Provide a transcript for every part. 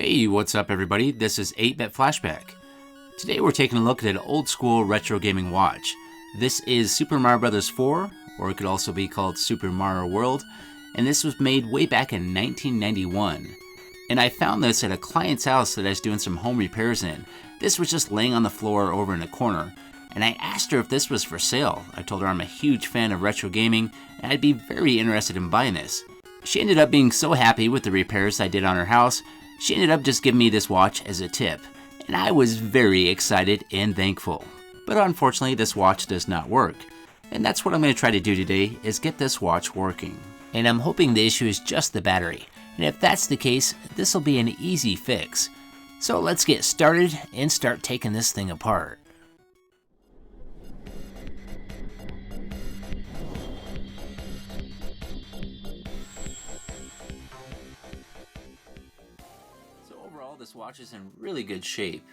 Hey, what's up everybody? This is 8-Bit Flashback. Today we're taking a look at an old school retro gaming watch. This is Super Mario Bros. 4, or it could also be called Super Mario World, and this was made way back in 1991. And I found this at a client's house that I was doing some home repairs in. This was just laying on the floor over in a corner, and I asked her if this was for sale. I told her I'm a huge fan of retro gaming, and I'd be very interested in buying this. She ended up being so happy with the repairs I did on her house, she ended up just giving me this watch as a tip, and I was very excited and thankful. But unfortunately, this watch does not work, and that's what I'm going to try to do today, is get this watch working. And I'm hoping the issue is just the battery, and if that's the case, this will be an easy fix. So let's get started and start taking this thing apart. This watch is in really good shape.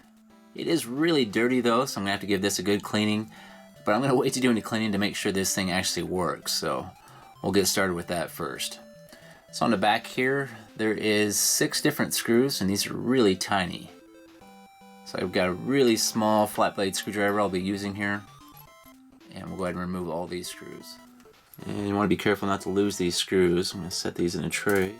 It is really dirty though, so I'm going to have to give this a good cleaning, but I'm going to wait to do any cleaning to make sure this thing actually works, so we'll get started with that first. So on the back here, there is 6 different screws, and these are really tiny. So I've got a really small flat blade screwdriver I'll be using here, and we'll go ahead and remove all these screws. And you want to be careful not to lose these screws. I'm going to set these in a tray.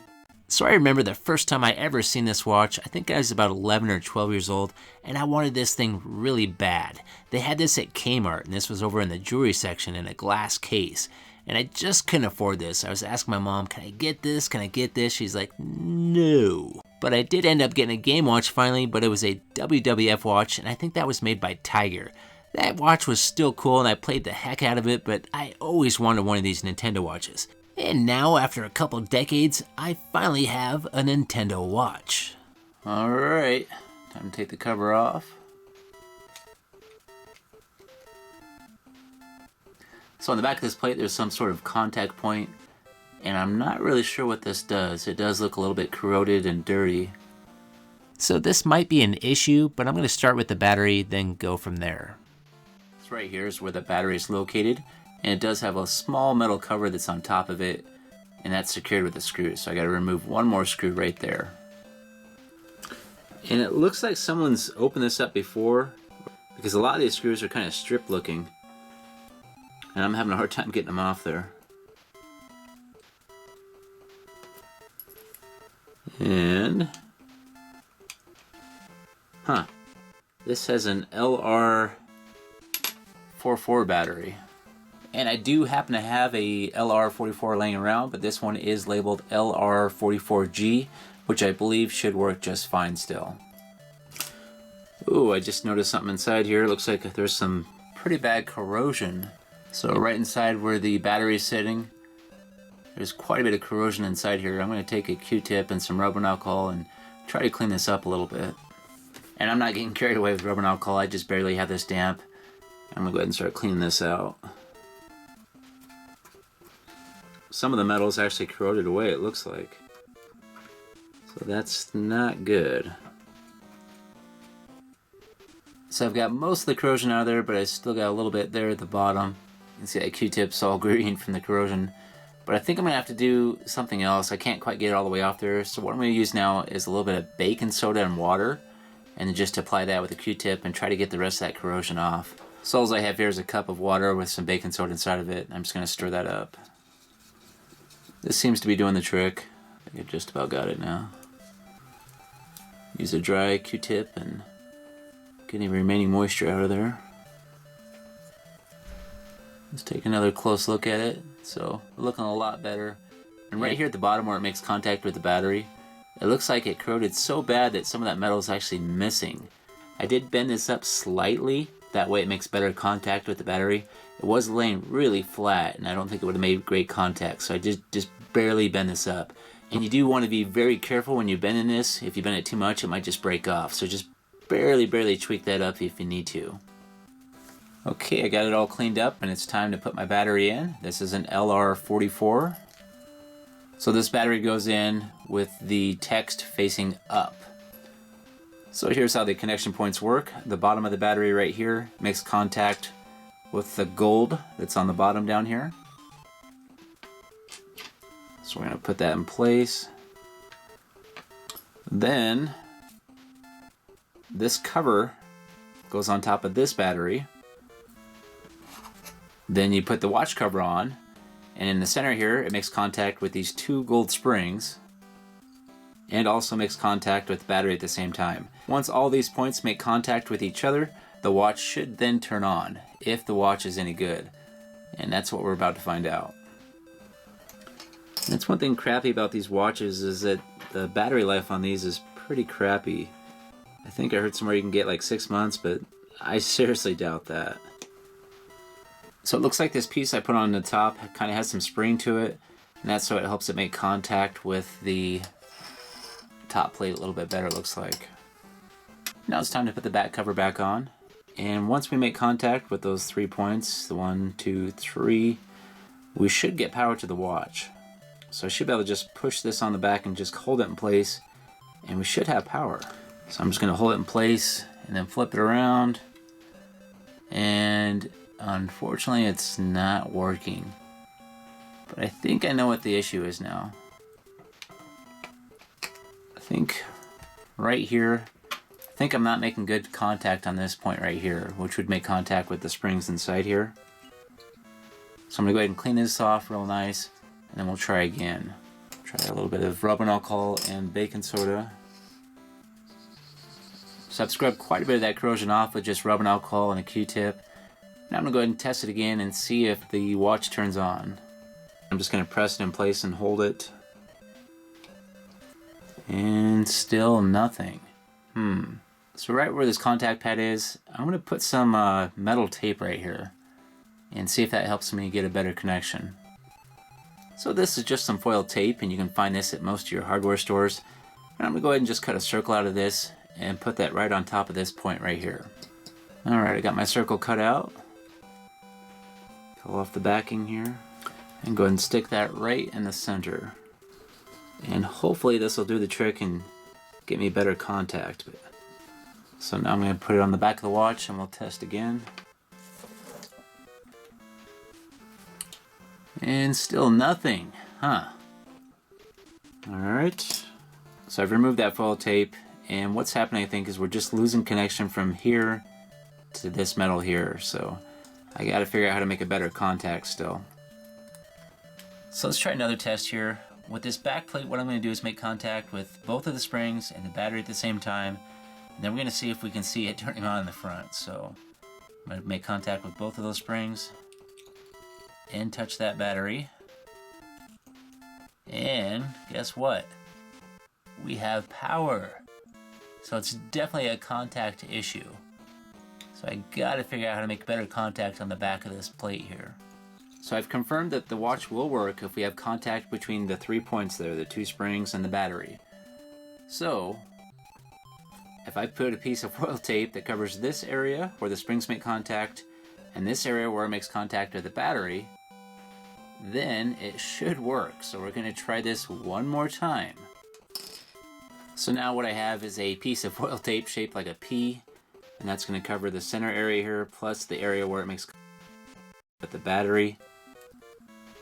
So I remember the first time I ever seen this watch, I think I was about 11 or 12 years old, and I wanted this thing really bad. They had this at Kmart, and this was over in the jewelry section in a glass case, and I just couldn't afford this. I was asking my mom, can I get this? Can I get this? She's like, no. But I did end up getting a game watch finally, but it was a WWF watch, and I think that was made by Tiger. That watch was still cool, and I played the heck out of it, but I always wanted one of these Nintendo watches. And now, after a couple decades, I finally have a Nintendo watch. Alright, time to take the cover off. So on the back of this plate, there's some sort of contact point, and I'm not really sure what this does. It does look a little bit corroded and dirty. So this might be an issue, but I'm going to start with the battery, then go from there. This right here is where the battery is located. And it does have a small metal cover that's on top of it, and that's secured with a screw. So I got to remove one more screw right there. And it looks like someone's opened this up before, because a lot of these screws are kind of stripped looking, and I'm having a hard time getting them off there. And this has an LR44 battery. And I do happen to have a LR44 laying around, but this one is labeled LR44G, which I believe should work just fine still. Ooh, I just noticed something inside here. It looks like there's some pretty bad corrosion. So right inside where the battery is sitting, there's quite a bit of corrosion inside here. I'm going to take a Q-tip and some rubbing alcohol and try to clean this up a little bit. And I'm not getting carried away with rubbing alcohol. I just barely have this damp. I'm going to go ahead and start cleaning this out. Some of the metal is actually corroded away, it looks like. So that's not good. So I've got most of the corrosion out of there, but I still got a little bit there at the bottom. You can see that Q-tip's all green from the corrosion. But I think I'm going to have to do something else. I can't quite get it all the way off there. So what I'm going to use now is a little bit of baking soda and water, and then just apply that with a Q-tip and try to get the rest of that corrosion off. So all I have here is a cup of water with some baking soda inside of it. I'm just going to stir that up. This seems to be doing the trick. I think I just about got it now. Use a dry Q-tip and get any remaining moisture out of there. Let's take another close look at it. So, looking a lot better. And right here at the bottom where it makes contact with the battery, it looks like it corroded so bad that some of that metal is actually missing. I did bend this up slightly, that way it makes better contact with the battery. It was laying really flat, and I don't think it would have made great contact, so I just barely bend this up. And you do want to be very careful when you're bending this. If you bend it too much, it might just break off. So just barely tweak that up if you need to. Okay, I got it all cleaned up, and it's time to put my battery in. This is an LR44. So this battery goes in with the text facing up. So here's how the connection points work. The bottom of the battery right here makes contact with the gold that's on the bottom down here. So we're going to put that in place. Then this cover goes on top of this battery. Then you put the watch cover on, and in the center here it makes contact with these two gold springs and also makes contact with the battery at the same time. Once all these points make contact with each other, the watch should then turn on, if the watch is any good. And that's what we're about to find out. That's one thing crappy about these watches, is that the battery life on these is pretty crappy. I think I heard somewhere you can get like 6 months, but I seriously doubt that. So it looks like this piece I put on the top kind of has some spring to it, and that's so it helps it make contact with the top plate a little bit better, it looks like. Now it's time to put the back cover back on, and once we make contact with those 3 points, the 1, 2, 3, we should get power to the watch. So I should be able to just push this on the back and just hold it in place, and we should have power. So I'm just going to hold it in place and then flip it around, and unfortunately it's not working. But I think I know what the issue is now. I think right here, I think I'm not making good contact on this point right here, which would make contact with the springs inside here. So I'm going to go ahead and clean this off real nice, and then we'll try again. Try a little bit of rubbing alcohol and baking soda. So I've scrubbed quite a bit of that corrosion off with just rubbing alcohol and a Q-tip. Now I'm going to go ahead and test it again and see if the watch turns on. I'm just going to press it in place and hold it. And still nothing. So right where this contact pad is, I'm going to put some metal tape right here and see if that helps me get a better connection. So this is just some foil tape, and you can find this at most of your hardware stores. And I'm going to go ahead and just cut a circle out of this and put that right on top of this point right here. Alright, I got my circle cut out. Pull off the backing here and go ahead and stick that right in the center. And hopefully this will do the trick and get me better contact. So now I'm going to put it on the back of the watch and we'll test again. And still nothing, huh? Alright, so I've removed that foil tape, and what's happening I think is we're just losing connection from here to this metal here, so I gotta figure out how to make a better contact still. So let's try another test here. With this back plate, what I'm going to do is make contact with both of the springs and the battery at the same time, and then we're going to see if we can see it turning on in the front. So I'm going to make contact with both of those springs and touch that battery, and guess what? We have power. So it's definitely a contact issue. So I gotta figure out how to make better contact on the back of this plate here. So I've confirmed that the watch will work if we have contact between the 3 points there, the 2 springs and the battery. So if I put a piece of foil tape that covers this area where the springs make contact and this area where it makes contact with the battery, then it should work. So we're going to try this one more time. So now what I have is a piece of foil tape shaped like a P, and that's going to cover the center area here plus the area where it makes contact with the battery.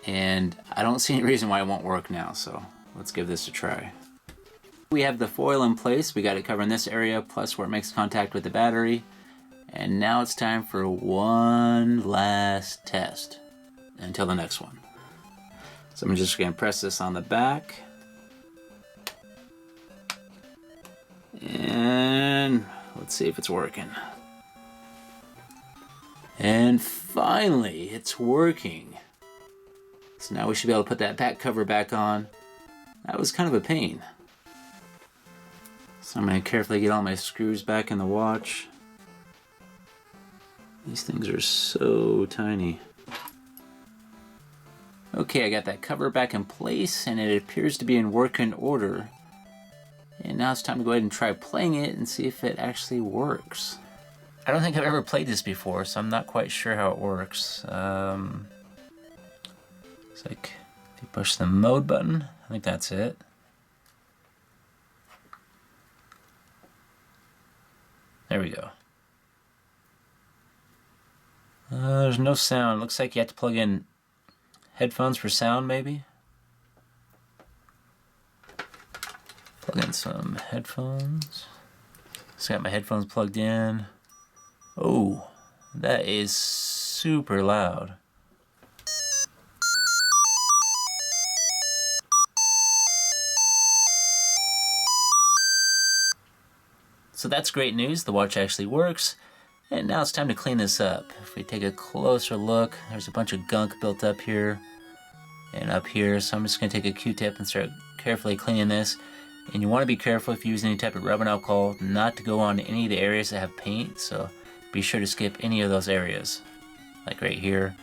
And I don't see any reason why it won't work now, so let's give this a try. We have the foil in place, we got it covering this area plus where it makes contact with the battery, and now it's time for one last test until the next one. So I'm just going to press this on the back, and let's see if it's working. And finally, it's working. So now we should be able to put that back cover back on. That was kind of a pain. So I'm going to carefully get all my screws back in the watch. These things are so tiny. Okay, I got that cover back in place and it appears to be in working order. And now it's time to go ahead and try playing it and see if it actually works. I don't think I've ever played this before, so I'm not quite sure how it works. It's like, if you push the mode button, I think that's it. There we go. There's no sound. Looks like you have to plug in headphones for sound, maybe? Plug in some headphones. Just got my headphones plugged in. Oh, that is super loud. So that's great news. The watch actually works. And now it's time to clean this up. If we take a closer look, there's a bunch of gunk built up here and up here. So I'm just going to take a Q-tip and start carefully cleaning this. And you want to be careful if you use any type of rubbing alcohol not to go on any of the areas that have paint. So be sure to skip any of those areas. Like right here,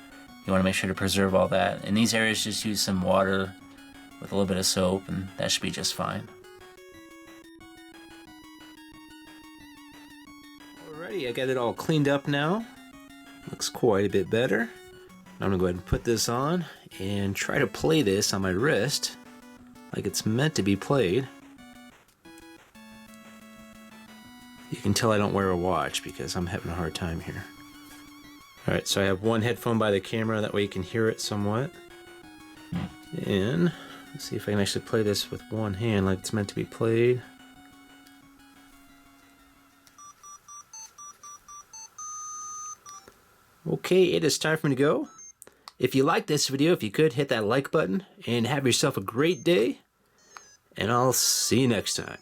you want to make sure to preserve all that. In these areas, just use some water with a little bit of soap and that should be just fine. Alrighty, I got it all cleaned up now. Looks quite a bit better. I'm gonna go ahead and put this on and try to play this on my wrist like it's meant to be played. You can tell I don't wear a watch because I'm having a hard time here. Alright, so I have one headphone by the camera, that way you can hear it somewhat. And let's see if I can actually play this with one hand like it's meant to be played. Okay, it is time for me to go. If you like this video, if you could, hit that like button and have yourself a great day. And I'll see you next time.